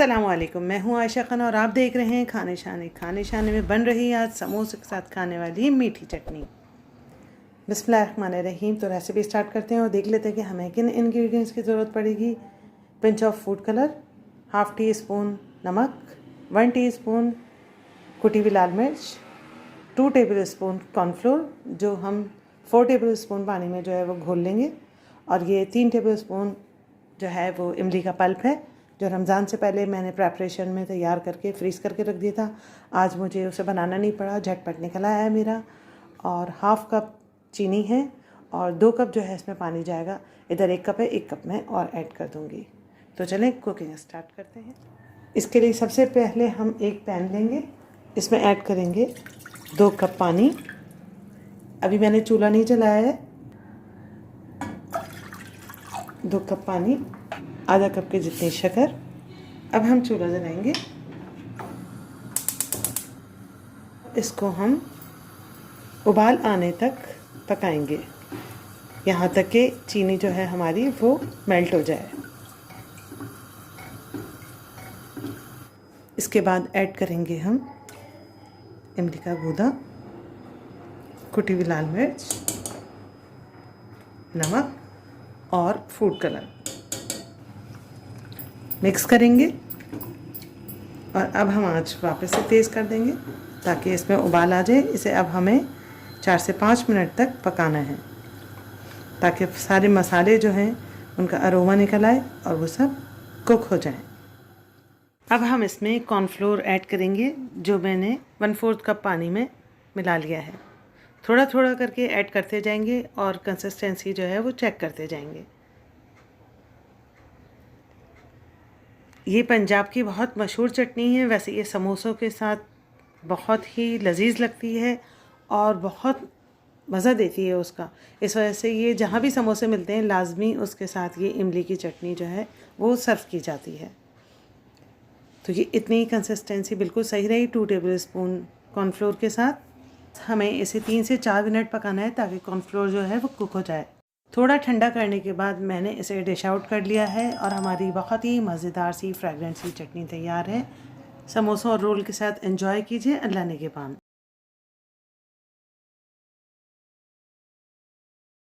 अस्सलामुअलैकुम, मैं हूँ आयशा खान और आप देख रहे हैं खाने शाने। खाने शाने में बन रही है आज समोसे के साथ खाने वाली मीठी चटनी। बिस्मिल्लाहिर्रहमानिर्रहीम। तो रेसिपी स्टार्ट करते हैं और देख लेते हैं कि हमें किन इंग्रेडिएंट्स की ज़रूरत पड़ेगी। Pinch of food colour, half tea spoon नमक, 1 टीस्पून कुटी हुई लाल मिर्च, 2 टेबल स्पून कॉर्नफ्लोर जो हम 4 टेबल स्पून पानी में जो है वो घोल लेंगे, और ये 3 टेबल स्पून जो है वो इमली का पल्प है जो रमज़ान से पहले मैंने प्रेपरेशन में तैयार करके फ्रीज़ करके रख दिया था। आज मुझे उसे बनाना नहीं पड़ा, झटपट निकल आया है मेरा। और हाफ़ कप चीनी है और 2 कप जो है इसमें पानी जाएगा। इधर 1 कप है, 1 कप में और ऐड कर दूँगी। तो चलें कुकिंग स्टार्ट करते हैं। इसके लिए सबसे पहले हम एक पैन लेंगे, इसमें ऐड करेंगे 2 कप पानी। अभी मैंने चूल्हा नहीं जलाया है। 2 कप पानी, आधा कप के जितनी शक्कर। अब हम चूल्हा जलाएंगे। इसको हम उबाल आने तक पकाएंगे, यहाँ तक कि चीनी जो है हमारी वो मेल्ट हो जाए। इसके बाद ऐड करेंगे हम इमली का गूदा, कुटी हुई लाल मिर्च, नमक और फूड कलर। मिक्स करेंगे और अब हम आंच वापस से तेज़ कर देंगे ताकि इसमें उबाल आ जाए। इसे अब हमें 4 से 5 मिनट तक पकाना है ताकि सारे मसाले जो हैं उनका अरोमा निकल आए और वो सब कुक हो जाएं। अब हम इसमें कॉर्नफ्लोर ऐड करेंगे जो मैंने 1/4 कप पानी में मिला लिया है। थोड़ा थोड़ा करके ऐड करते जाएंगे और कंसिस्टेंसी जो है वो चेक करते जाएंगे। ये पंजाब की बहुत मशहूर चटनी है। वैसे ये समोसों के साथ बहुत ही लजीज लगती है और बहुत मज़ा देती है उसका। इस वजह से ये जहाँ भी समोसे मिलते हैं लाजमी उसके साथ ये इमली की चटनी जो है वो सर्व की जाती है। तो ये इतनी कंसिस्टेंसी बिल्कुल सही रही 2 टेबल स्पून कॉर्नफ्लोर के साथ। हमें इसे 3 से 4 मिनट पकाना है ताकि कॉर्नफ्लोर जो है वो कुक हो जाए। थोड़ा ठंडा करने के बाद मैंने इसे डिश आउट कर लिया है और हमारी बहुत ही मज़ेदार सी फ्रेगरेंट सी चटनी तैयार है। समोसों और रोल के साथ एंजॉय कीजिए। अल्लाह नेगेबान।